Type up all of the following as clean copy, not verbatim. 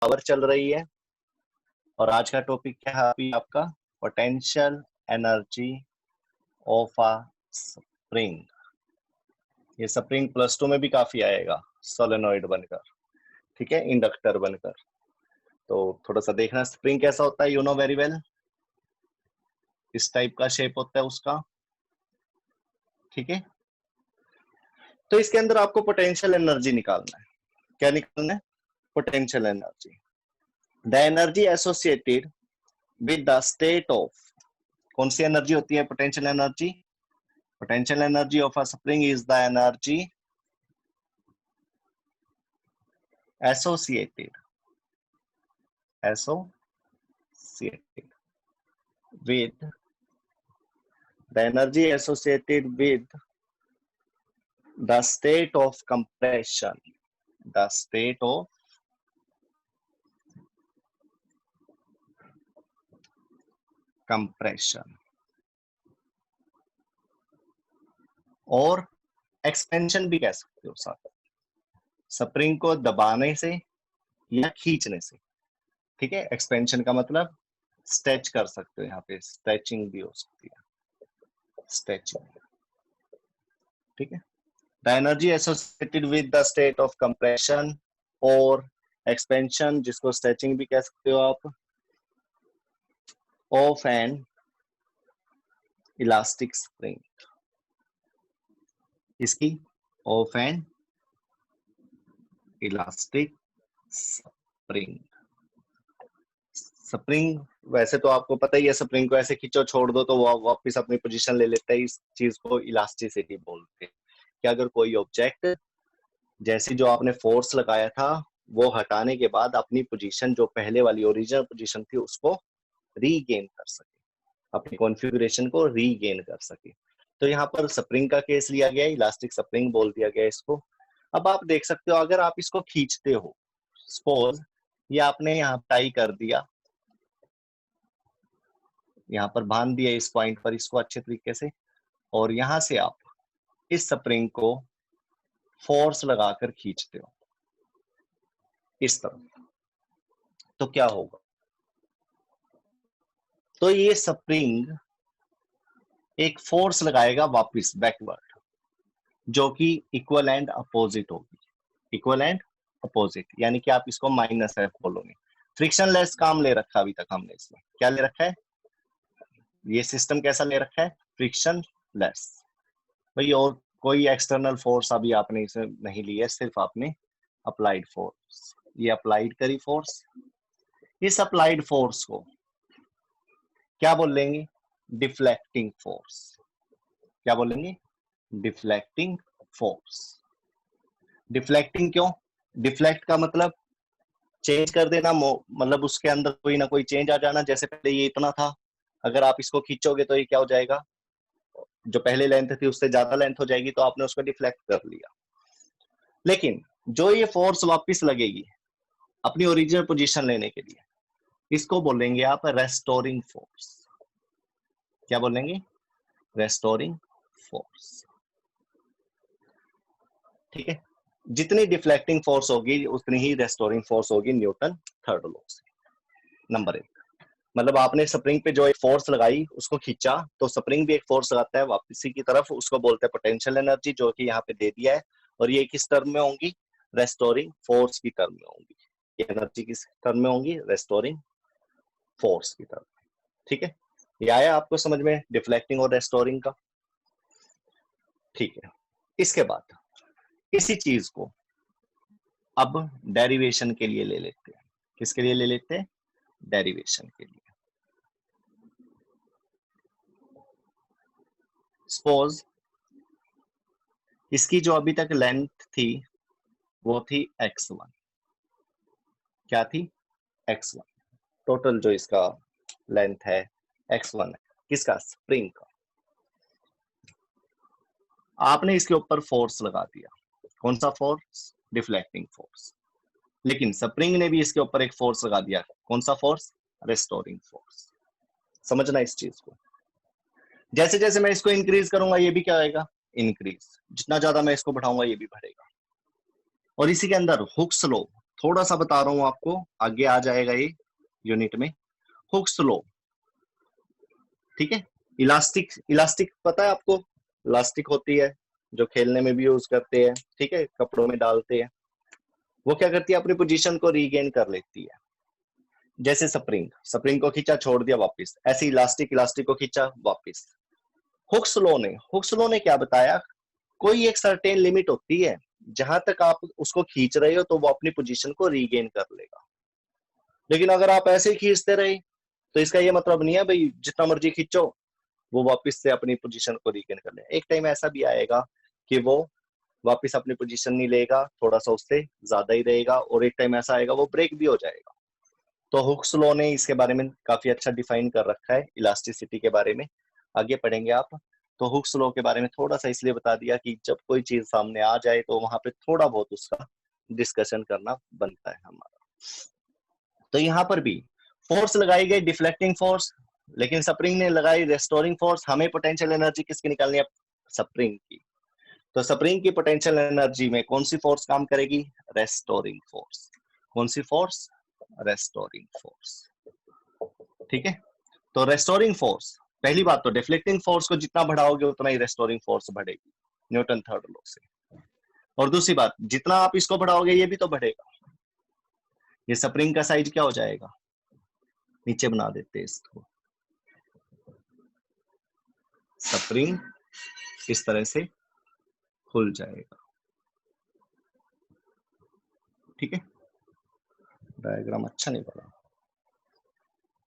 Power चल रही है और आज का टॉपिक क्या है अभी आपका? Potential energy of a spring. ये स्प्रिंग प्लस 2 में भी काफी आएगा, सोलेनॉइड बनकर, ठीक है, इंडक्टर बनकर। तो थोड़ा सा देखना स्प्रिंग कैसा होता है, यू नो वेरी वेल। इस टाइप का शेप होता है उसका, ठीक है। तो इसके अंदर आपको पोटेंशियल एनर्जी निकालना है। क्या निकालना है? Potential energy. The energy associated with the state of, कौन सी एनर्जी होती है potential energy? Potential energy of a spring is the energy associated with the energy associated with the state of compression, the state of compression और expansion भी कह सकते हो साथ, spring को दबाने से या खींचने से, ठीक है। एक्सपेंशन का मतलब स्ट्रेच कर सकते हो, यहाँ पे स्ट्रेचिंग भी हो सकती है, स्ट्रेचिंग, ठीक है। The energy associated with the state of compression और expansion, जिसको stretching भी कह सकते हो आप, of an elastic spring, इसकी of an elastic spring। Spring वैसे तो आपको पता ही है, स्प्रिंग को ऐसे खींचो छोड़ दो तो वो वापस अपनी पोजीशन ले लेता है। इस चीज को इलास्टिसिटी बोलते हैं कि अगर कोई ऑब्जेक्ट जैसी जो आपने फोर्स लगाया था वो हटाने के बाद अपनी पोजीशन, जो पहले वाली ओरिजिनल पोजीशन थी, उसको रीगेन कर सके, अपनी कॉन्फ़िगरेशन को रीगेन कर सके। तो यहाँ पर स्प्रिंग का केस लिया गया, इलास्टिक स्प्रिंग बोल दिया गया इसको। अब आप देख सकते हो अगर आप इसको खींचते हो, सपोज ये आपने यहाँ टाई कर दिया, यहाँ पर बांध दिया इस पॉइंट पर इसको अच्छे तरीके से, और यहाँ से आप इस स्प्रिंग को फोर्स लगाकर खींचते हो इस तरफ, तो क्या होगा? तो ये स्प्रिंग एक फोर्स लगाएगा वापस बैकवर्ड, जो कि इक्वल एंड अपोजिट होगी, इक्वल एंड अपोजिट, यानी कि आप इसको माइनस एफ बोलोगे। फ्रिक्शनलेस काम ले रखा अभी तक हमने, इसमें क्या ले रखा है? ये सिस्टम कैसा ले रखा है? फ्रिक्शनलेस। भाई और कोई एक्सटर्नल फोर्स अभी आपने इसे नहीं ली है, सिर्फ आपने अप्लाइड फोर्स, ये अप्लाइड करी फोर्स। इस अप्लाइड फोर्स को क्या बोलेंगे? Deflecting force. क्या बोलेंगे? Deflecting force. डिफ्लेक्टिंग क्यों? डिफ्लेक्ट का मतलब चेंज कर देना, मतलब उसके अंदर कोई ना कोई चेंज आ जाना। जैसे पहले ये इतना था, अगर आप इसको खींचोगे तो ये क्या हो जाएगा? जो पहले लेंथ थी उससे ज्यादा लेंथ हो जाएगी, तो आपने उसको डिफ्लेक्ट कर लिया। लेकिन जो ये फोर्स वापस लगेगी अपनी ओरिजिनल पोजीशन लेने के लिए, इसको बोलेंगे आप रेस्टोरिंग फोर्स। क्या बोलेंगे? रेस्टोरिंग फोर्स, ठीक है। जितनी डिफ्लेक्टिंग फोर्स होगी उतनी ही रेस्टोरिंग फोर्स होगी, न्यूटन थर्ड लॉ से। नंबर 1, मतलब आपने स्प्रिंग पे जो एक फोर्स लगाई उसको खींचा, तो स्प्रिंग भी एक फोर्स लगाता है वापसी की तरफ, उसको बोलते हैं पोटेंशियल एनर्जी, जो कि यहाँ पे दे दिया है। और ये किस टर्म में होंगी? रेस्टोरिंग फोर्स की टर्म में होंगी। ये एनर्जी किस टर्म में होंगी? रेस्टोरिंग फोर्स की टर्म में, ठीक है। ये आया आपको समझ में, डिफ्लेक्टिंग और रेस्टोरिंग का? ठीक है। इसके बाद इसी चीज को अब डेरिवेशन के लिए ले लेते हैं। किसके लिए ले लेते हैं? डेरिवेशन के लिए। सपोज इसकी जो अभी तक लेंथ थी वो थी x1। क्या थी? x1। टोटल जो इसका लेंथ है x1 है। किसका? स्प्रिंग का। आपने इसके ऊपर फोर्स लगा दिया। कौन सा फोर्स? Deflecting force. लेकिन स्प्रिंग ने भी इसके ऊपर एक फोर्स लगा दिया। कौन सा फोर्स? Restoring force. समझना इस चीज को। जैसे जैसे मैं इसको इंक्रीज करूंगा ये भी क्या आएगा? इंक्रीज। जितना ज्यादा मैं इसको बढ़ाऊंगा ये भी बढ़ेगा। और इसी के अंदर हुक्स लॉ थोड़ा सा बता रहा हूं आपको, आगे आ जाएगा ये यूनिट में। हुक्स लॉ, ठीक है। इलास्टिक, इलास्टिक पता है आपको, इलास्टिक होती है जो खेलने में भी यूज करते हैं, ठीक है, कपड़ों में डालते हैं। वो क्या करती है, अपनी पोजीशन को रीगेन कर लेती है। जैसे स्प्रिंग, स्प्रिंग को खींचा छोड़ दिया वापस, ऐसे इलास्टिक, इलास्टिक को खींचा वापस। हुक्स लॉ ने क्या बताया, कोई एक सर्टेन लिमिट होती है, जहां तक आप उसको खींच रहे हो तो वो अपनी पोजीशन को रीगेन कर लेगा। लेकिन अगर आप ऐसे ही खींचते रहे तो इसका ये मतलब नहीं है भाई जितना मर्जी खींचो वो वापस से अपनी पोजीशन को रीगेन कर ले। एक टाइम ऐसा भी आएगा कि वो वापस अपनी पोजीशन नहीं लेगा, थोड़ा सा उससे ज्यादा ही रहेगा, और एक टाइम ऐसा आएगा वो ब्रेक भी हो जाएगा। तो हुक्स लॉ ने इसके बारे में काफी अच्छा डिफाइन कर रखा है, इलास्टिसिटी के बारे में आगे पढ़ेंगे आप। तो हुक्स लॉ के बारे में थोड़ा सा इसलिए बता दिया कि जब कोई चीज सामने आ जाए तो वहां पे थोड़ा बहुत उसका डिस्कशन करना बनता है हमारा। तो यहाँ पर भी फोर्स लगाई गई डिफ्लेक्टिंग फोर्स, लेकिन स्प्रिंग ने लगाई रेस्टोरिंग फोर्स। हमें पोटेंशियल एनर्जी किसकी निकालनी है, स्प्रिंग की। तो स्प्रिंग की पोटेंशियल एनर्जी में कौन सी फोर्स काम करेगी, रेस्टोरिंग फोर्स। कौन सी फोर्स, रेस्टोरिंग फोर्स, ठीक है। तो रेस्टोरिंग फोर्स, पहली बात तो डिफ्लेक्टिंग फोर्स को जितना बढ़ाओगे उतना ही रेस्टोरिंग फोर्स बढ़ेगी, न्यूटन थर्ड लॉ से। और दूसरी बात, जितना आप इसको बढ़ाओगे ये भी तो बढ़ेगा। ये स्प्रिंग का साइज क्या हो जाएगा, नीचे बना देते हैं इसको, स्प्रिंग इस तरह से खुल जाएगा, ठीक है। डायग्राम अच्छा नहीं बना,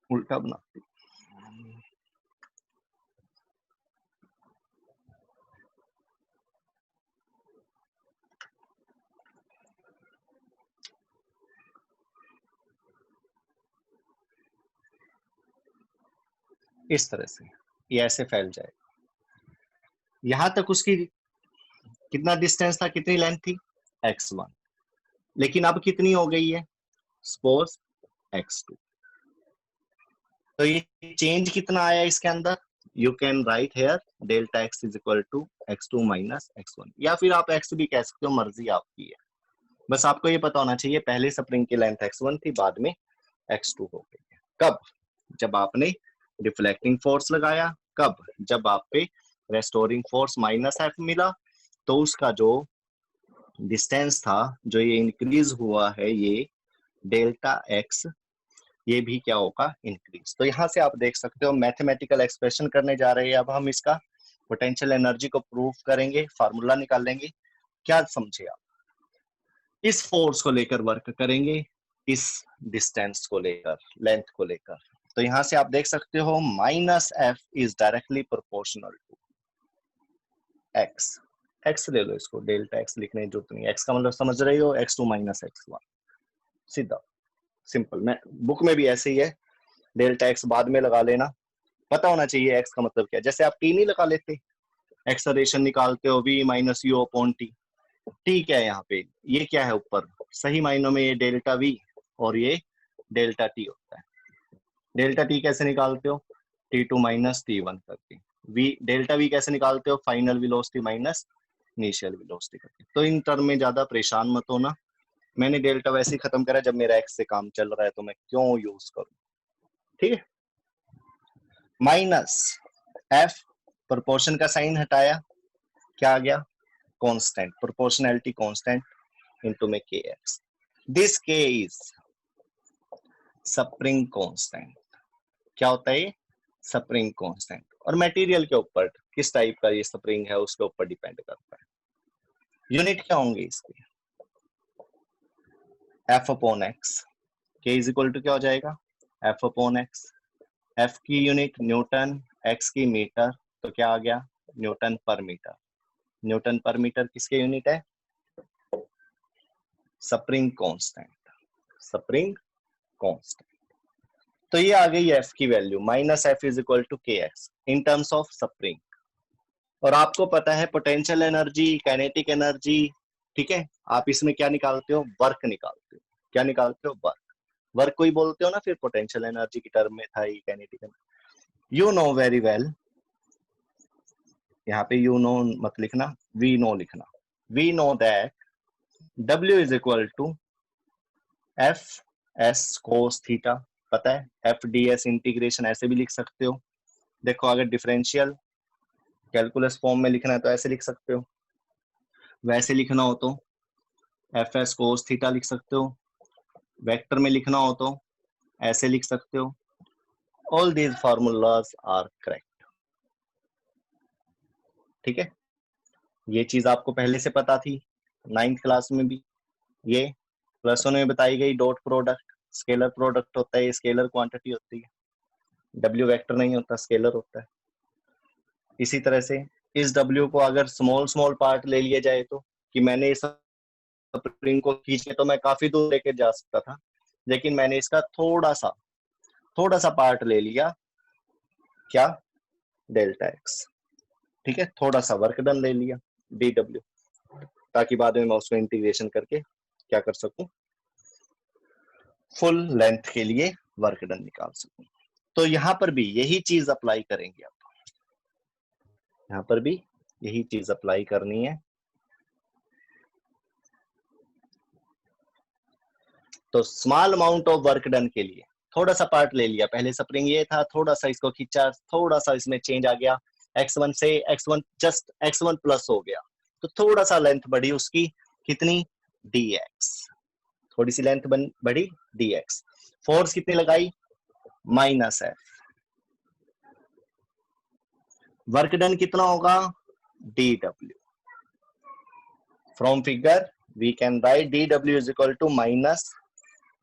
उल्टा बनाते। इस तरह से ये ऐसे फैल जाएगा। यहां तक उसकी कितना डिस्टेंस था, कितनी लेंथ थी, x1, लेकिन अब कितनी हो गई है, सपोज x2। तो ये चेंज कितना आया इसके अंदर, you can write here delta x is equal to x2 minus x1, या फिर आप x भी कह सकते हो, मर्जी आपकी है। बस आपको ये पता होना चाहिए पहले स्प्रिंग की लेंथ x1 थी, बाद में x2 हो गई है। कब, जब आपने डिफ्लेक्टिंग फोर्स लगाया। कब, जब आप पे रेस्टोरिंग फोर्स माइनस एफ मिला, तो उसका जो डिस्टेंस था, जो ये इंक्रीज हुआ है, ये डेल्टा एक्स, ये भी क्या होगा, इंक्रीज। तो यहां से आप देख सकते हो मैथमेटिकल एक्सप्रेशन करने जा रहे हैं अब हम इसका, पोटेंशियल एनर्जी को प्रूफ करेंगे, फार्मूला निकालेंगे। क्या समझे आप, इस फोर्स को लेकर वर्क करेंगे, इस डिस्टेंस को लेकर, लेंथ को लेकर। तो यहां से आप देख सकते हो minus F is directly proportional to X. X ले लो, इसको डेल्टा एक्स लिखने की जरूरत नहीं, एक्स का मतलब समझ रहे हो, x2 माइनस x1, सीधा सिंपल। मैं बुक में भी ऐसे ही है, डेल्टा एक्स बाद में लगा लेना, पता होना चाहिए एक्स का मतलब क्या है। जैसे आप टी नहीं लगा लेते, एक्सलेरेशन निकालते हो v minus you upon T, T क्या है यहाँ पे, ये क्या है ऊपर, सही मायनों में ये डेल्टा v और ये डेल्टा टी होता है। डेल्टा टी कैसे निकालते हो, T2 माइनस T1 करके। v डेल्टा v कैसे निकालते हो, final velocity minus initial velocity करके। तो इन टर्म में ज्यादा परेशान मत होना, मैंने डेल्टा वैसे ही खत्म करा, जब मेरा एक्स से काम चल रहा है तो मैं क्यों यूज करूं, ठीक है। माइनस एफ, प्रोपोर्शन का साइन हटाया, क्या आ गया, कांस्टेंट, प्रोपोर्शनैलिटी कांस्टेंट इनटू में के एक्स। दिस के इज स्प्रिंग कांस्टेंट। क्या होता है ये, स्प्रिंग कांस्टेंट। और मटेरियल के ऊपर किस टाइप का ये स्प्रिंग है उसके ऊपर डिपेंड करता है। यूनिट क्या होंगे इसके, F upon X, K is equal to क्या हो जाएगा, एफ अपॉन एक्स। एफ की यूनिट न्यूटन, एक्स की मीटर, तो क्या आ गया, न्यूटन पर मीटर। न्यूटन पर मीटर किसके यूनिट है, स्प्रिंग कांस्टेंट, स्प्रिंग कांस्टेंट। तो ये आ गई एफ की value, minus F is equal to K X in terms of spring. और आपको पता है पोटेंशियल एनर्जी, काइनेटिक एनर्जी, ठीक है, आप इसमें क्या निकालते हो, वर्क निकालते हो। क्या निकालते हो, वर्क। वर्क को ही बोलते हो ना फिर, पोटेंशियल एनर्जी की टर्म में था ये kinetic energy. You know very well, यहाँ पे यू नो मत लिखना, वी नो लिखना। We know that W is equal to F S cos theta, पता है एफ डी एस इंटीग्रेशन ऐसे भी लिख सकते हो। देखो अगर डिफरेंशियल कैलकुलस फॉर्म में लिखना है तो ऐसे लिख सकते हो, वैसे लिखना हो तो एफ एस कोस थीटा लिख सकते हो, वेक्टर में लिखना हो तो ऐसे लिख सकते हो। All these formulas are correct. ठीक है, ये चीज आपको पहले से पता थी, 9th क्लास में भी ये +1 में बताई गई। डॉट प्रोडक्ट स्केलर प्रोडक्ट होता है, ये स्केलर क्वांटिटी होती है, डब्ल्यू वेक्टर नहीं होता, स्केलर होता है। इसी तरह से इस डब्ल्यू को अगर स्मॉल स्मॉल पार्ट ले लिया जाए तो, कि मैंने इस स्प्रिंग को खींच के तो मैं काफी दूर लेके जा सकता था, लेकिन मैंने इसका थोड़ा सा पार्ट ले लिया, क्या, डेल्टा एक्स। ठीक है, थोड़ा सा वर्क डन ले लिया डी डब्ल्यू, ताकि बाद में मैं उसको इंटीग्रेशन करके क्या कर सकूं, फुल लेंथ के लिए वर्क डन निकाल सकूं। तो यहां पर भी यही चीज अप्लाई करेंगे, आप यहां पर भी यही चीज अप्लाई करनी है। तो small amount of work done के लिए थोड़ा सा पार्ट ले लिया, पहले स्प्रिंग ये था, थोड़ा सा इसको खींचा, थोड़ा सा इसमें चेंज आ गया, x1 से x1 जस्ट x1 प्लस हो गया, तो थोड़ा सा लेंथ बढ़ी उसकी, कितनी, dx, थोड़ी सी लेंथ बढ़ी dx। फोर्स कितनी लगाई, -f, वर्क डन कितना होगा, dw। From figure we can write dw is equal to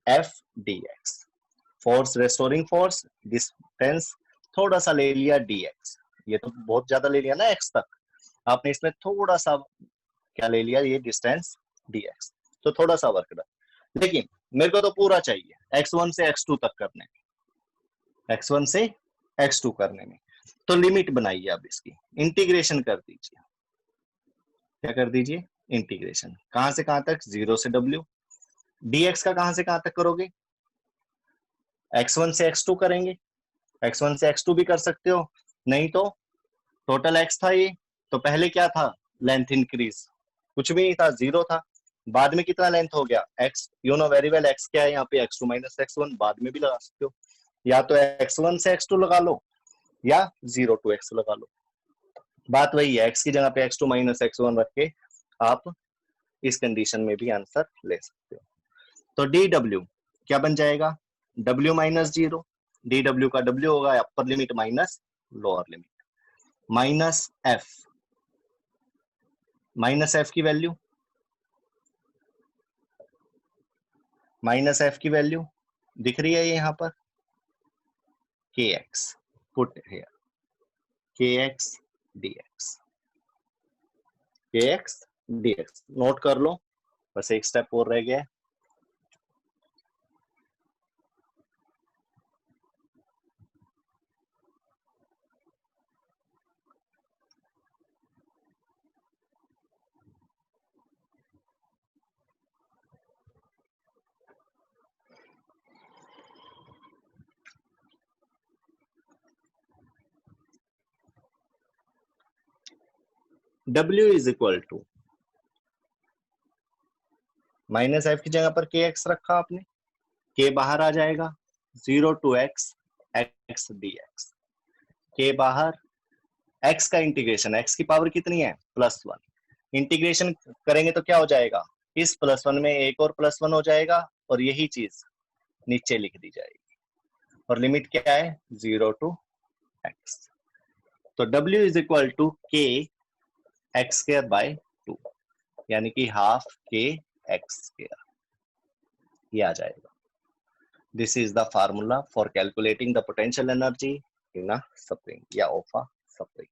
-f dx। Force restoring force, distance थोड़ा सा ले लिया dx, ये तो बहुत ज्यादा ले लिया ना x तक, आपने इसमें थोड़ा सा क्या ले लिया, ये डिस्टेंस dx, तो थोड़ा सा वर्क डन। लेकिन मेरे को तो पूरा चाहिए x1 से x2 तक करने में, x1 से x2 करने में, तो लिमिट बनाइए, अब इसकी इंटीग्रेशन कर दीजिए। क्या कर दीजिए, इंटीग्रेशन, कहां से कहां तक, 0 से w। dx का कहां से कहां तक करोगे, x1 से x2 करेंगे, x1 से x2 भी कर सकते हो, नहीं तो टोटल x था ये, तो पहले क्या था, लेंथ इंक्रीज, कुछ भी नहीं था, 0 था, बाद में कितना लेंथ हो गया x, you know very well x क्या है यहाँ पे, x2 - x1, बाद में भी लगा सकते हो, या तो x1 से x2 लगा लो या 0 to x लगा लो, बात वही है, x की जगह पे x2 - x1 रख के आप इस कंडीशन में भी आंसर ले सकते हो। तो dw क्या बन जाएगा, w - 0, dw का w होगा upper limit minus lower limit, -f की वैल्यू, -f की वैल्यू दिख रही है यहाँ पर, kx, put here kx dx, kx dx note कर लो, बस एक स्टेप और रह गया है। W is equal to -f की जगह पर kx रखा आपने, k बाहर आ जाएगा, 0 to x x dx, k बाहर, x का इंटीग्रेशन, x की पावर कितनी है, +1, इंटीग्रेशन करेंगे तो क्या हो जाएगा, इस +1 में एक और +1 हो जाएगा, और यही चीज नीचे लिख दी जाएगी, और लिमिट क्या है, 0 to x। तो W is equal to k x² by 2, यानी कि हाफ k x², ये आ जाएगा। This is the formula for calculating the potential energy in a spring या ऑफ अ स्प्रिंग।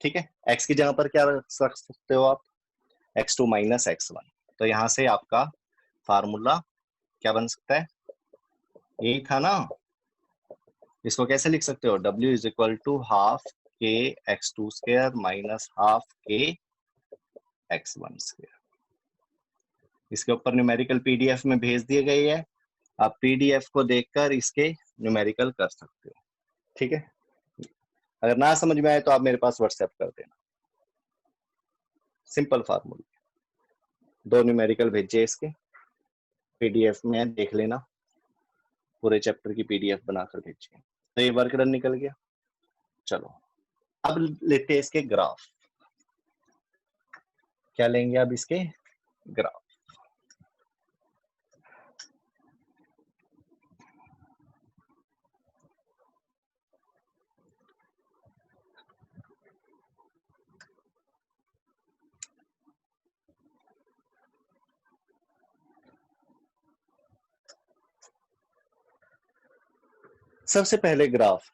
ठीक है, x की जगह पर क्या रख सकते हो आप, x2 - x1, तो यहां से आपका फार्मूला क्या बन सकता है, यही था ना, इसको कैसे लिख सकते हो, W is equal to half k x2² minus half k x1²। इसके ऊपर न्यूमेरिकल पीडीएफ में भेज दिए गए हैं, आप पीडीएफ को देखकर इसके न्यूमेरिकल कर सकते हो। ठीक है, अगर ना समझ में आए तो आप मेरे पास व्हाट्सएप कर देना। सिंपल फार्मूला, 2 न्यूमेरिकल भेजे इसके, पीडीएफ में देख लेना, पूरे चैप्टर की पीडीएफ बनाकर भेजिए। तो ये वर्क डन निकल गया। चलो अब लेते हैं इसके ग्राफ। क्या लेंगे अब इसके ग्राफ। सबसे पहले ग्राफ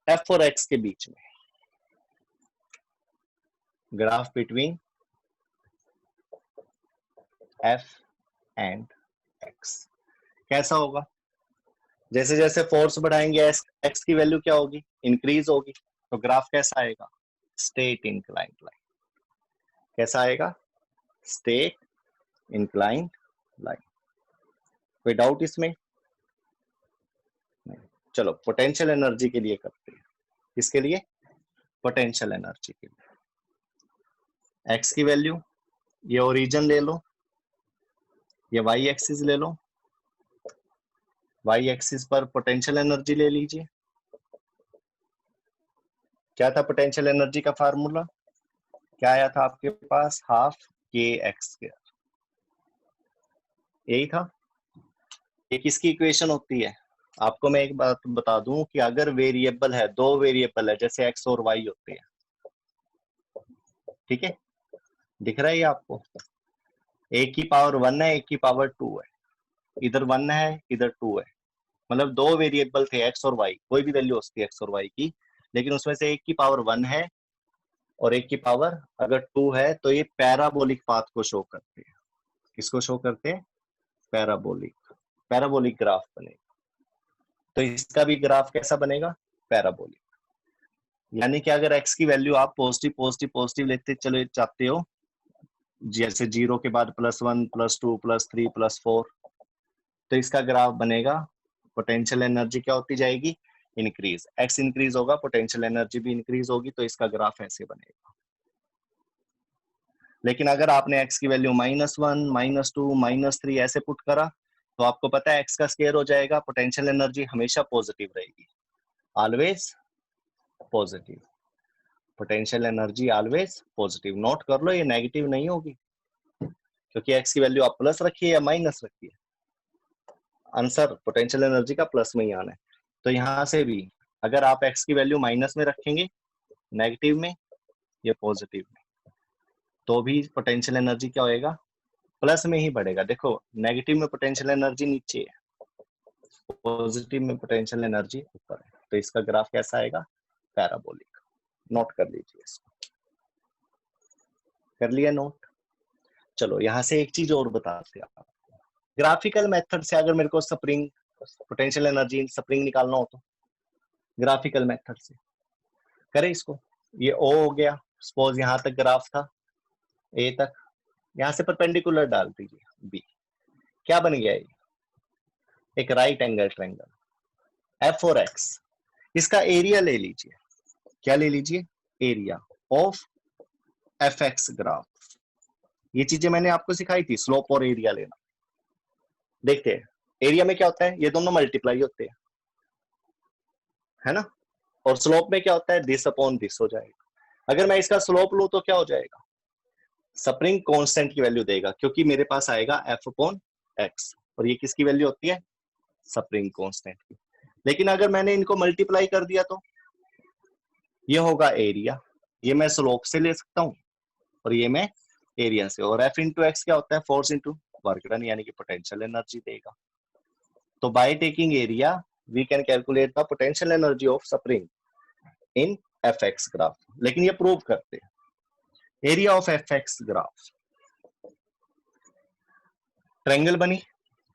f और x के बीच में, graph between f and x कैसा होगा? जैसे जैसे फोर्स बढ़ाएंगे x की वैल्यू क्या होगी? इंक्रीज होगी। तो ग्राफ कैसा आएगा? Straight inclined line. कैसा आएगा? Straight inclined line. कोई डाउट इसमें? नहीं। चलो पोटेंशियल एनर्जी के लिए करते हैं। किसके लिए? पोटेंशियल एनर्जी के लिए। x की वैल्यू, ये ओरिजिन ले लो, ये y एक्सिस ले लो, y एक्सिस पर पोटेंशियल एनर्जी ले लीजिए। क्या था पोटेंशियल एनर्जी का फार्मूला? क्या आया था आपके पास? हाफ के एक्स स्क्वायर। यही था। ये किसकी इक्वेशन होती है? आपको मैं एक बात बता दूं कि अगर वेरिएबल है, दो वेरिएबल है, जैसे एक्स और वाई होते हैं, ठीक है, दिख रहा है ये आपको? एक की पावर 1 है, एक की पावर 2 है, इधर 1 है, इधर 2 है, मतलब दो वेरिएबल थे एक्स और वाई, कोई भी वैल्यू होती है एक्स और वाई की, लेकिन उसमें से एक की पावर 1 है और एक की पावर अगर 2 है, तो ये पैराबोलिक पाथ को शो करते हैं। किसको शो करते हैं? पैराबोलिक। पैराबोलिक ग्राफ बनेगा। तो इसका भी ग्राफ कैसा बनेगा? पैराबोलिक। यानी कि अगर x की वैल्यू आप पॉजिटिव पॉजिटिव पॉजिटिव लेते चले जाते हो, जैसे 0 के बाद +1 +2 +3 +4, तो इसका ग्राफ बनेगा, पोटेंशियल एनर्जी क्या होती जाएगी? इंक्रीज। x इंक्रीज होगा, पोटेंशियल एनर्जी भी इंक्रीज होगी, तो इसका ग्राफ ऐसे बनेगा। लेकिन अगर आपने x की वैल्यू -1 -2 -3 ऐसे पुट करा, तो आपको पता है x का स्क्वायर हो जाएगा, पोटेंशियल एनर्जी हमेशा पॉजिटिव रहेगी, always positive. Potential energy always positive. Note कर लो, ये नेगेटिव नहीं होगी, क्योंकि x की वैल्यू आप प्लस रखिए या माइनस रखिए, आंसर पोटेंशियल एनर्जी का प्लस में ही आना है। तो यहाँ से भी अगर आप x की वैल्यू माइनस में रखेंगे, नेगेटिव में या पॉजिटिव में, तो भी पोटेंशियल एनर्जी क्या होएगा? प्लस में ही बढ़ेगा। देखो नेगेटिव में पोटेंशियल एनर्जी नीचे है, पॉजिटिव में पोटेंशियल एनर्जी ऊपर है, तो इसका ग्राफ कैसा आएगा? पैराबोलिक। नोट कर लीजिए इसको। कर लिया नोट? चलो यहाँ से एक चीज और बताते हैं आप। ग्राफिकल मेथड से अगर मेरे को स्प्रिंग पोटेंशियल एनर्जी स्प्रिंग निकालना हो, तो ग्राफिकल मेथड से करें इसको। ये O हो गया, सपोज यहाँ तक ग्राफ था, A तक, यहाँ से परपेंडिकुलर डाल दीजिए B। क्या बन गया ये? एक राइट एंगल ट्रायंगल। F और X, इसका एरिया ले लीजिए। क्या ले लीजिए? Area of FX graph. ये चीजें मैंने आपको सिखाई थी, स्लोप और एरिया लेना। देखते हैं एरिया में क्या होता है, ये दोनों मल्टीप्लाई होते हैं, है ना? और स्लोप में क्या होता है? दिस अपॉन दिस हो जाएगा। अगर मैं इसका स्लोप लूं तो क्या हो जाएगा? स्प्रिंग कांस्टेंट की वैल्यू देगा, क्योंकि मेरे पास आएगा F/x, और ये किसकी वैल्यू होती है? स्प्रिंग कांस्टेंट की। लेकिन अगर मैंने इनको मल्टीप्लाई कर दिया, तो ये होगा एरिया, ये मैं स्लोप से ले सकता हूँ और ये मैं एरिया से। और F/x क्या होता है? फोर्स इंटू वर्क डन, यानी कि पोटेंशियल एनर्जी देगा। तो by taking area we can calculate the potential energy of spring in FX graph. लेकिन ये प्रूव करते हैं। Area of FX graph, triangle बनी,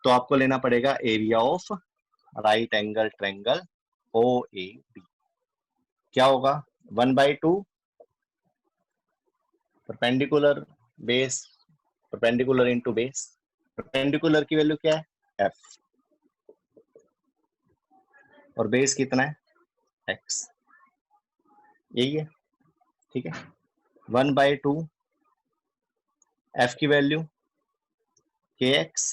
तो आपको लेना पड़ेगा area of right angle triangle OAB। क्या होगा? 1/2 perpendicular base, perpendicular into base. Perpendicular की वैल्यू क्या है? F, और बेस कितना है? X। यही है, ठीक है। 1/2 F की वैल्यू KX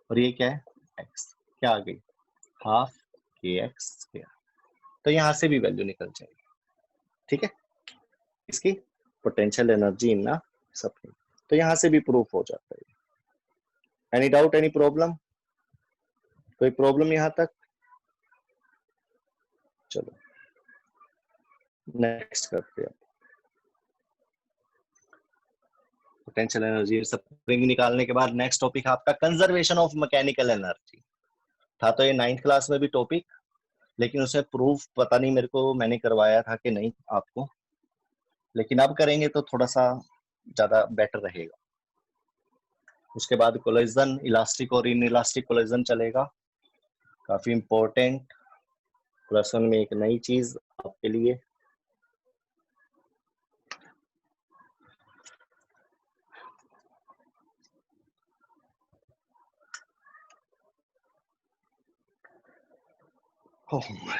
और ये क्या है x, क्या आ गई हाफ के एक्स स्क्वायर। तो यहां से भी वैल्यू निकल जाएगी, ठीक है, इसकी पोटेंशियल एनर्जी इन ना सप्लाई। तो यहां से भी प्रूफ हो जाता है। एनी डाउट, एनी प्रॉब्लम, कोई प्रॉब्लम यहां तक? चलो नेक्स्ट करते हैं। पोटेंशियल एनर्जी स्प्रिंग निकालने के बाद नेक्स्ट टॉपिक आपका कंजर्वेशन ऑफ मैकेनिकल एनर्जी। था तो ये 9th क्लास में भी टॉपिक, लेकिन उसमें प्रूफ पता नहीं मेरे को मैंने करवाया था कि नहीं आपको, लेकिन अब करेंगे तो थोड़ा सा ज्यादा बेटर रहेगा। उसके बाद कोलिजन, इलास्टिक और इन इलास्टिक कोलिजन चलेगा, काफी इंपॉर्टेंट। प्लस वन में एक नई चीज आपके लिए।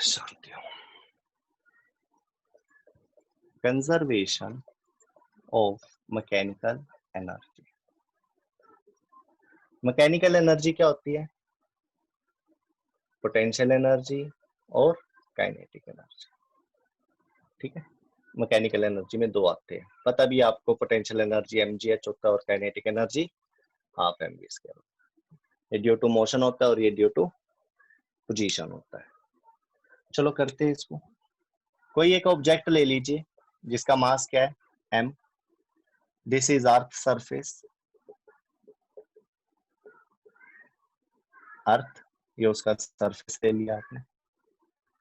शांति हो। Conservation of mechanical energy. Mechanical energy क्या होती है? पोटेंशियल एनर्जी और काइनेटिक एनर्जी, ठीक है। मैकेनिकल एनर्जी में दो आते हैं, पता भी आपको, पोटेंशियल एनर्जी mgh होता है और kinetic energy half mv square. ये ड्यू टू मोशन होता है और ये ड्यू टू पोजीशन होता है। चलो करते हैं इसको। कोई एक ऑब्जेक्ट ले लीजिए जिसका मास क्या है m, this is earth surface, earth, ये उसका सरफेस ले लिया आपने।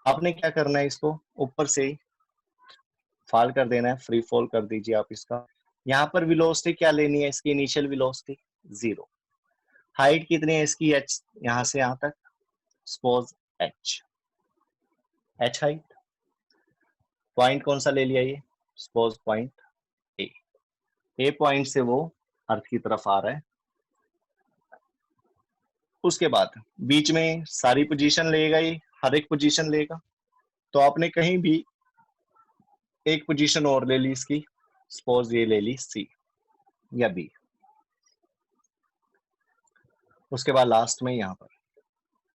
आपने क्या करना है, इसको ऊपर से ही फॉल कर देना है, फ्री फॉल कर दीजिए आप इसका। यहाँ पर वेलोसिटी क्या लेनी है, इसकी इनिशियल वेलोसिटी 0। हाइट कितनी है इसकी h, यहाँ से यहाँ तक, सपोज h हाइट। पॉइंट कौन सा ले लिया ये, सपोज पॉइंट ए पॉइंट से वो अर्थ की तरफ आ रहा है। उसके बाद बीच में सारी पोजीशन लेगा, ये हर एक पोजीशन लेगा। तो आपने कहीं भी एक पोजीशन और ले ली इसकी, सपोज ये ले ली सी या बी। उसके बाद लास्ट में यहां पर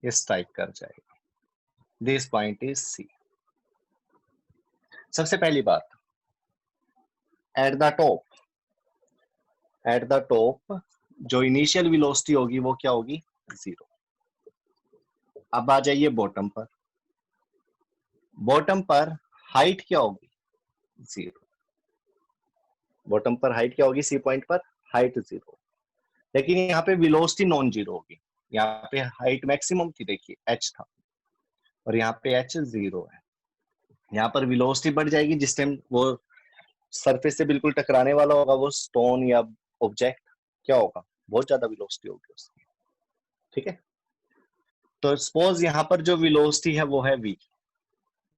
ये स्ट्राइक कर जाएगा, दिस पॉइंट इज सी। सबसे पहली बात, एट द टॉप जो इनिशियल वेलोसिटी होगी वो क्या होगी, 0। अब आ जाइए बॉटम पर हाइट क्या होगी, 0। बॉटम पर हाइट क्या होगी, सी पॉइंट पर हाइट 0। लेकिन यहाँ पे वेलोसिटी नॉन जीरो होगी। यहाँ पे हाइट मैक्सिमम थी, देखिए h था, और यहाँ पे h 0 है। यहाँ पर वेलोसिटी बढ़ जाएगी जिस टाइम वो सरफेस से बिल्कुल टकराने वाला होगा, वो स्टोन या ऑब्जेक्ट, क्या होगा, बहुत ज्यादा वेलोसिटी होगी उसकी, ठीक है। तो सपोज यहाँ पर जो वेलोसिटी है वो है v।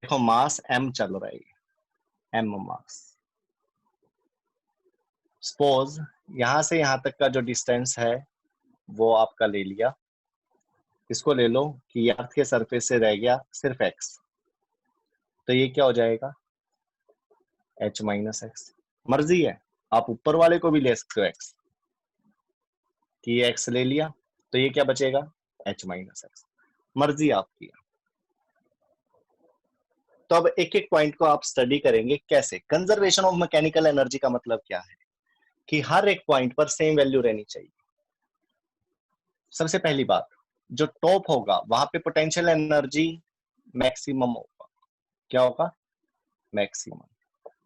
देखो मास m चल रहा है, m मास। सपोज यहां से यहां तक का जो डिस्टेंस है वो आपका ले लिया, इसको ले लो कि अर्थ के सरफेस से रह गया सिर्फ x, तो ये क्या हो जाएगा, h माइनस एक्स। मर्जी है, आप ऊपर वाले को भी ले सकते हो x, कि ये x ले लिया, तो ये क्या बचेगा, h माइनस एक्स। मर्जी आपकी। तो अब एक एक पॉइंट को आप स्टडी करेंगे कैसे। कंजर्वेशन ऑफ मैकेनिकल एनर्जी का मतलब क्या है, कि हर एक पॉइंट पर सेम वैल्यू रहनी चाहिए। सबसे पहली बात, जो टॉप होगा वहां पे पोटेंशियल एनर्जी मैक्सिमम होगा, क्या होगा, मैक्सिमम।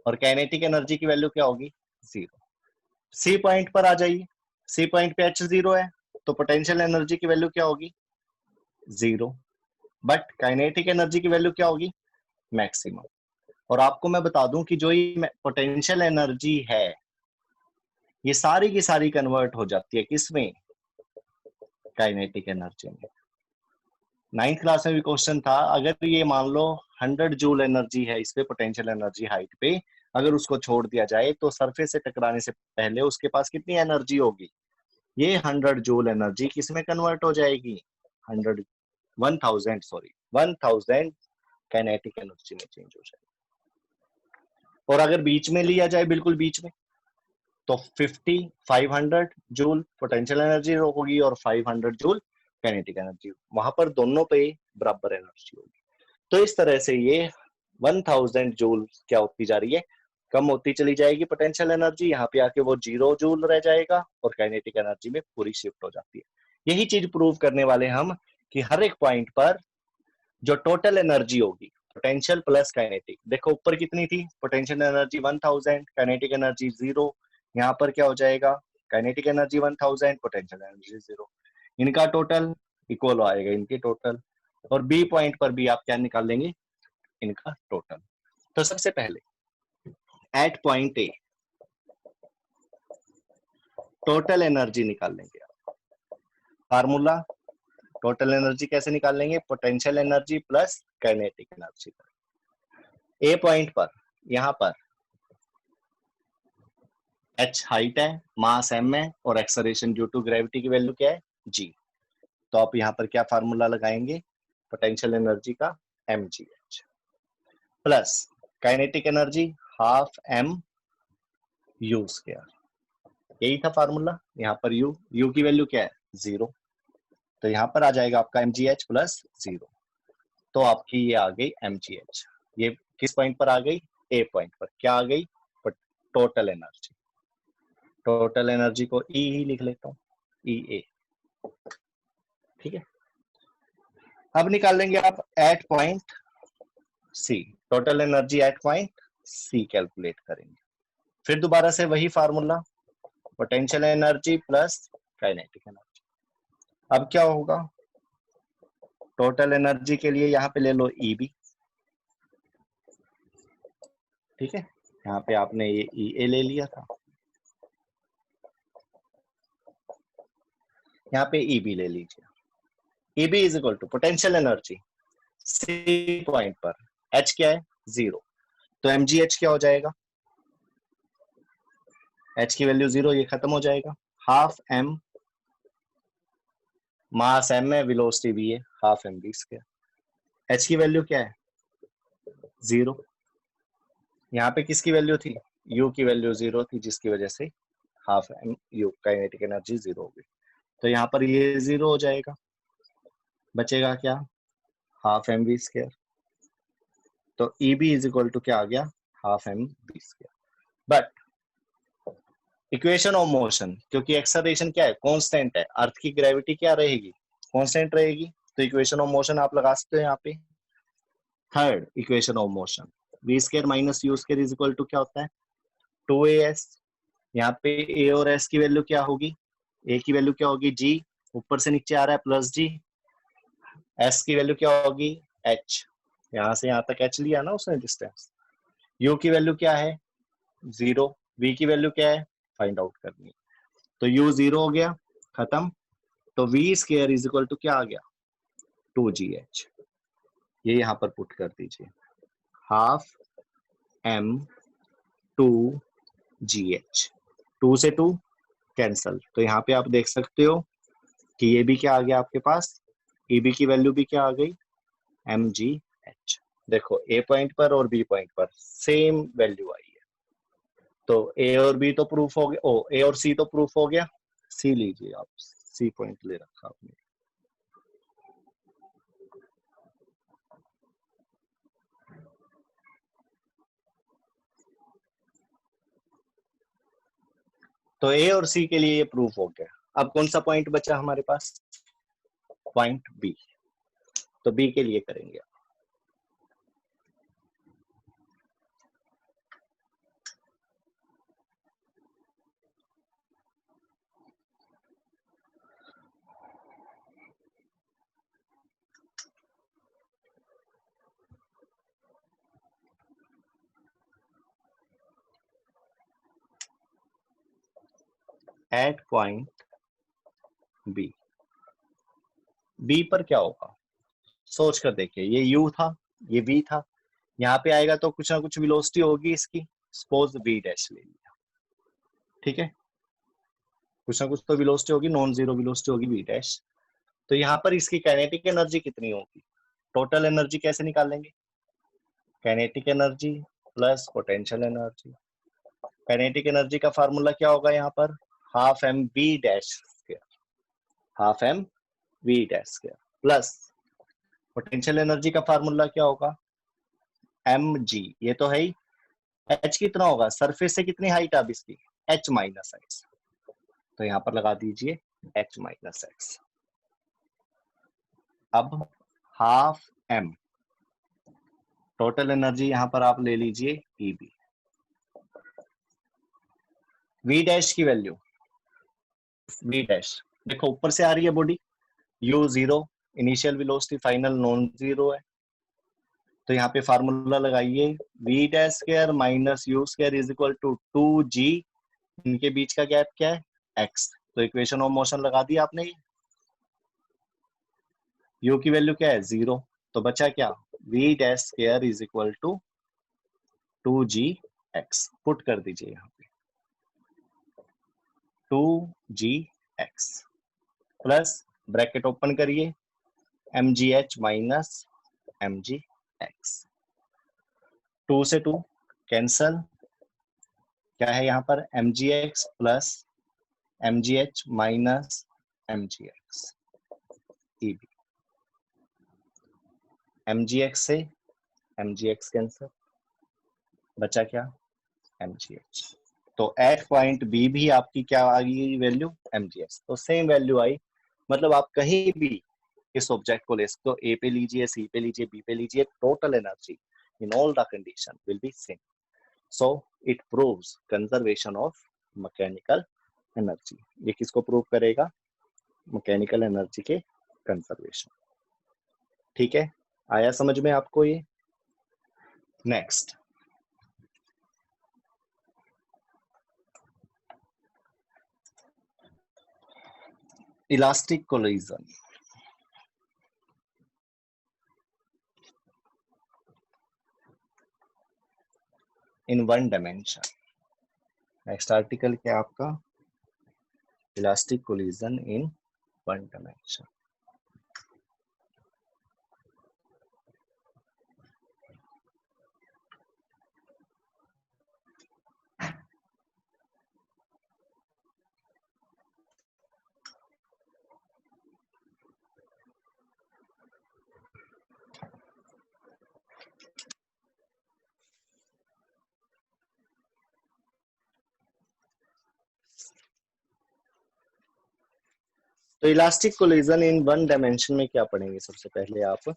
और काइनेटिक एनर्जी की वैल्यू क्या होगी, 0। सी पॉइंट पर आ जाइए, सी पॉइंट पे h 0 है, तो पोटेंशियल एनर्जी की वैल्यू क्या होगी, 0। बट काइनेटिक एनर्जी की वैल्यू क्या होगी, मैक्सिमम। और आपको मैं बता दूं कि जो ये पोटेंशियल एनर्जी है ये सारी की सारी कन्वर्ट हो जाती है किसमें, काइनेटिक एनर्जी में। 9th क्लास में भी क्वेश्चन था, अगर ये मान लो 100 जूल एनर्जी है इस पे, पोटेंशियल एनर्जी हाइट पे, अगर उसको छोड़ दिया जाए तो सरफेस से टकराने से पहले उसके पास कितनी एनर्जी होगी, ये 100 जूल एनर्जी किसमें कन्वर्ट हो जाएगी, 1000 काइनेटिक एनर्जी में चेंज हो जाएगी। और अगर बीच में लिया जाए, बिल्कुल बीच में, तो 500 जूल पोटेंशियल एनर्जी होगी और 500 जूल काइनेटिक एनर्जी, वहां पर दोनों पे बराबर एनर्जी होगी। तो इस तरह से ये 1000 जूल क्या होती जा रही है, कम होती चली जाएगी पोटेंशियल एनर्जी, यहाँ पे आके वो 0 जूल रह जाएगा और काइनेटिक एनर्जी में पूरी शिफ्ट हो जाती है। यही चीज प्रूव करने वाले हम कि हर एक पॉइंट पर जो टोटल एनर्जी होगी पोटेंशियल प्लस काइनेटिक, देखो ऊपर कितनी थी पोटेंशियल एनर्जी 1000, काइनेटिक एनर्जी 0, यहाँ पर क्या हो जाएगा काइनेटिक एनर्जी 1000, पोटेंशियल एनर्जी 0, इनका टोटल इक्वल आएगा इनके टोटल, और बी पॉइंट पर भी आप क्या निकाल लेंगे इनका टोटल। तो सबसे पहले at point A total energy निकाल लेंगे आप। फार्मूला टोटल एनर्जी कैसे निकाल लेंगे, potential energy plus kinetic energy. A point पर यहां पर h हाइट है, मास m है और एक्सेलरेशन ड्यू टू ग्रेविटी की वैल्यू क्या है g। तो आप यहां पर क्या फार्मूला लगाएंगे पोटेंशियल एनर्जी का mgh plus kinetic energy half m u square, यही था फार्मूला। यहाँ पर u की वैल्यू क्या है 0, तो यहाँ पर आ जाएगा आपका mgh प्लस 0, तो आपकी ये आ गई mgh। ये किस पॉइंट पर आ गई, ए पॉइंट पर क्या आ गई टोटल एनर्जी। टोटल एनर्जी को ई ही लिख लेता हूँ, ई ए, ठीक है। अब निकाल लेंगे आप at point C, total energy at point C calculate करेंगे। फिर दोबारा से वही formula potential energy plus kinetic energy. अब क्या होगा, टोटल एनर्जी के लिए यहाँ पे ले लो ई बी, ठीक है, यहाँ पे आपने ये ई ए ले लिया था, यहाँ पे ई बी ले लीजिए। E B is equal to potential energy C point पर, एच क्या है 0, तो एम जी एच क्या हो जाएगा, एच की वैल्यू 0, ये खत्म हो जाएगा, हाफ एम मास एम है, वेलोसिटी भी है, half M B square. H की वैल्यू क्या है 0, यहाँ पे किसकी वैल्यू थी यू की वैल्यू 0 थी, जिसकी वजह से half m u kinetic energy 0 हो गई, तो यहाँ पर ये 0 हो जाएगा, बचेगा क्या हाफ एम बी स्क्वायर। तो E B is equal to क्या आ गया half M B square. But equation of motion, क्योंकि एक्सेलरेशन क्या है कांस्टेंट है, अर्थ की ग्रेविटी क्या रहेगी कांस्टेंट रहेगी, तो इक्वेशन ऑफ मोशन आप लगा सकते हो यहाँ पे। Third equation of motion v square minus u square is equal to क्या होता है 2as, यहाँ पे a और s की वैल्यू क्या होगी, a की वैल्यू क्या होगी g, ऊपर से नीचे आ रहा है प्लस g, s की वैल्यू क्या होगी h, यहाँ से यहाँ तक h लिया ना उसने डिस्टेंस, u की वैल्यू क्या है 0, v की वैल्यू क्या है फाइंड आउट करनी है, तो u 0 हो गया खत्म, तो v square is equal to क्या आ गया 2gh, ये यहाँ पर पुट कर दीजिए, हाफ m 2gh, 2 से 2 कैंसल, तो यहाँ पे आप देख सकते हो कि ये भी क्या आ गया आपके पास, ई बी की वैल्यू भी क्या आ गई mgh। देखो ए पॉइंट पर और बी पॉइंट पर सेम वैल्यू आई है, तो ए और बी तो प्रूफ हो गया, ओ ए और सी तो प्रूफ हो गया, सी लीजिए आप, सी पॉइंट ले रखा आपने। तो ए और सी के लिए ये प्रूफ हो गया। अब कौन सा पॉइंट बचा हमारे पास, पॉइंट बी, तो बी के लिए करेंगे। एट पॉइंट बी, बी पर क्या होगा सोच कर देखिए, ये u था ये v था, यहाँ पे आएगा तो कुछ ना कुछ वेलोसिटी होगी इसकी, सपोज v डैश ले लिया, ठीक है, कुछ ना कुछ तो वेलोसिटी होगी, नॉन जीरो वेलोसिटी होगी v डैश, तो यहाँ पर इसकी काइनेटिक एनर्जी कितनी होगी, टोटल एनर्जी कैसे निकालेंगे, kinetic energy plus potential energy. Kinetic energy का फार्मूला क्या होगा यहाँ पर half M v dash square, half m v dash square plus potential energy का फार्मूला क्या होगा, एम जी, ये तो है ही, एच कितना होगा, सरफेस से कितनी हाइट अब इसकी, एच माइनस एक्स, तो यहां पर लगा दीजिए एच माइनस एक्स। अब हाफ एम, टोटल एनर्जी यहां पर आप ले लीजिए ईबी। वी डैश की वैल्यू, वी डैश देखो ऊपर से आ रही है body, u zero, initial velocity final non zero है, तो यहाँ पे फार्मूला लगाइए, v dash square minus u square is equal to 2g, इनके बीच का गैप क्या है, x, तो इक्वेशन ऑफ मोशन लगा दी आपने, u की वैल्यू क्या है, जीरो, तो बचा क्या, v dash square is equal to 2gx, put कर दीजिए यहाँ पे 2gx प्लस ब्रैकेट ओपन करिए mgh माइनस mgx, 2 से 2 कैंसल, क्या है यहाँ पर mgx plus mgh minus mgx, eb, mgx से mgx कैंसल, बचा क्या, mgh, तो एट पॉइंट बी भी आपकी क्या आ गई वैल्यू, mgh, तो सेम वैल्यू आई, मतलब आप कहीं भी इस ऑब्जेक्ट को ले सकते हो, ए पे लीजिए, सी पे लीजिए, बी पे लीजिए, total energy in all the condition will be same, so it proves conservation of mechanical energy. ये किसको प्रूव करेगा, मैकेनिकल एनर्जी के कंजर्वेशन। ठीक है, आया समझ में आपको ये। Next, elastic collision. In one dimension, next article क्या आपका, elastic collision in one dimension. तो elastic collision in one dimension में क्या पढ़ेंगे सबसे पहले आप,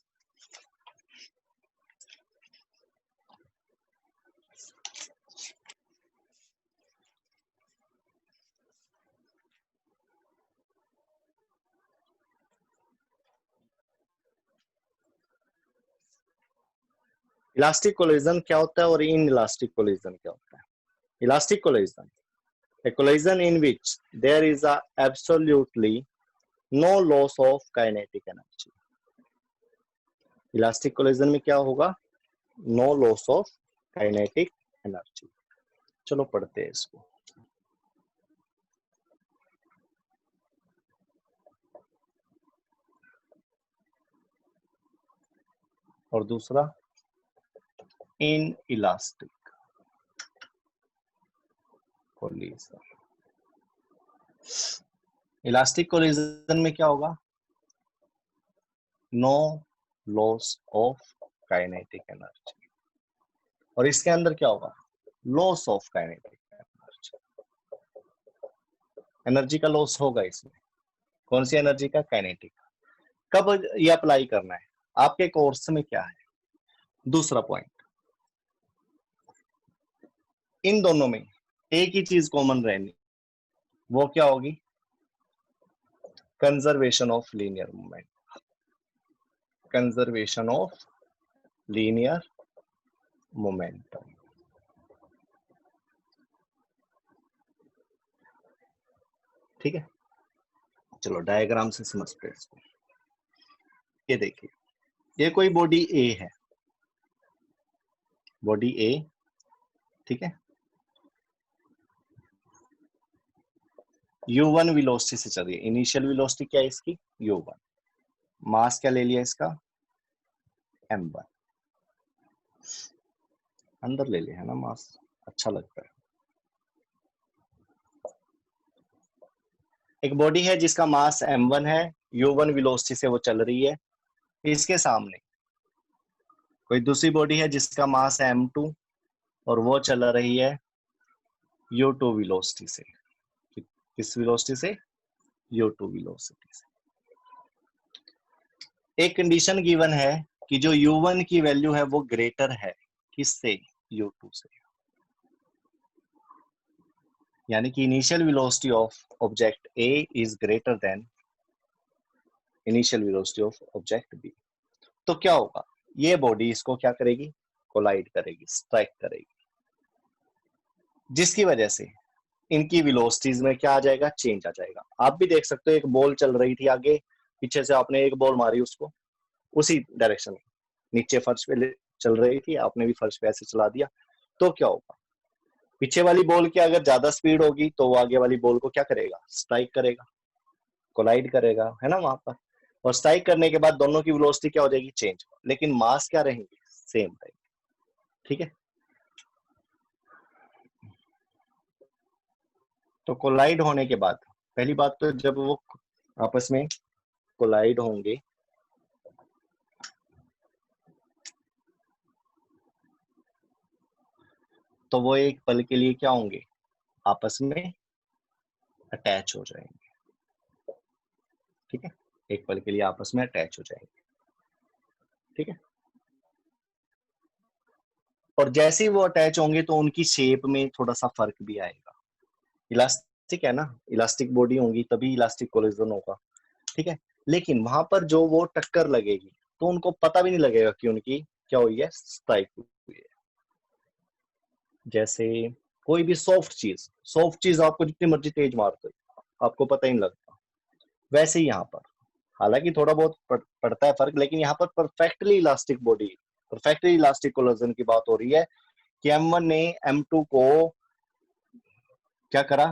इलास्टिक कोलिजन क्या होता है और इन इलास्टिक कोलिजन क्या होता है। Elastic collision, a collision in which there is a absolutely no loss of kinetic energy। Elastic collision में क्या होगा, no loss of kinetic energy. चलो पढ़ते हैं इसको। और दूसरा inelastic collision, elastic collision में क्या होगा, no loss of kinetic energy, और इसके अंदर क्या होगा, loss of kinetic energy, energy का लॉस होगा इसमें, कौन सी एनर्जी का, काइनेटिक। कब ये अप्लाई करना है, आपके कोर्स में क्या है। दूसरा पॉइंट, इन दोनों में एक ही चीज कॉमन रहनी, वो क्या होगी, conservation of linear movement, conservation of linear momentum. ठीक है, चलो डायग्राम से समझते हैं इसको। ये देखिए, ये कोई बॉडी ए है, बॉडी ए, ठीक है, u1 वेलोसिटी से चल रही है, इनिशियल वेलोसिटी क्या है इसकी, u1, मास क्या ले लिया इसका, m1, अंदर ले लिया है ना मास, अच्छा लगता है। एक बॉडी है जिसका मास m1 है, u1 वेलोसिटी से वो चल रही है, इसके सामने कोई दूसरी बॉडी है जिसका मास है m2 और वो चल रही है u2 वेलोसिटी से। किस वेलोसिटी से? u2 वेलोसिटी से। एक कंडीशन गिवन है कि जो u1 की वैल्यू है वो ग्रेटर है किससे? u2 से। यानी कि initial velocity of object A is greater than initial velocity of object B। तो क्या होगा? ये बॉडी इसको क्या करेगी? कोलाइड करेगी, स्ट्राइक करेगी, जिसकी वजह से इनकी वेलोसिटीज में क्या आ जाएगा? चेंज आ जाएगा। आप भी देख सकते हो एक बॉल चल रही थी आगे, पीछे से आपने एक बॉल मारी उसको, उसी डायरेक्शन में नीचे फर्श पे चल रही थी, आपने भी फर्श पे ऐसे चला दिया, तो क्या होगा? पीछे वाली बॉल की अगर ज्यादा स्पीड होगी तो वो आगे वाली बॉल को क्या करेगा? स्ट्राइक करेगा, कोलाइड करेगा, है ना वहां पर। और स्ट्राइक करने के बाद दोनों की वेलोसिटी क्या हो जाएगी? चेंज। लेकिन मास क्या रहेंगे? सेम रहेंगे। ठीक है, तो कोलाइड होने के बाद पहली बात तो जब वो आपस में कोलाइड होंगे तो वो एक पल के लिए क्या होंगे? आपस में अटैच हो जाएंगे। ठीक है, एक पल के लिए आपस में अटैच हो जाएंगे। ठीक है, और जैसे ही वो अटैच होंगे तो उनकी शेप में थोड़ा सा फर्क भी आएगा। इलास्टिक है ना, इलास्टिक बॉडी होंगी तभी इलास्टिक कोलिजन होगा। ठीक है, लेकिन वहां पर जो वो टक्कर लगेगी तो उनको पता भी नहीं लगेगा कि उनकी क्या हुई है? स्ट्राइक हुई है। जैसे कोई भी सॉफ्ट चीज आपको जितनी मर्जी तेज मार दो आपको पता ही नहीं लगता। वैसे ही यहाँ पर हालांकि थोड़ा बहुत पड़ता है फर्क, लेकिन यहाँ पर perfectly elastic body, perfectly elastic collision की बात हो रही है कि M1 ने M2 को क्या करा?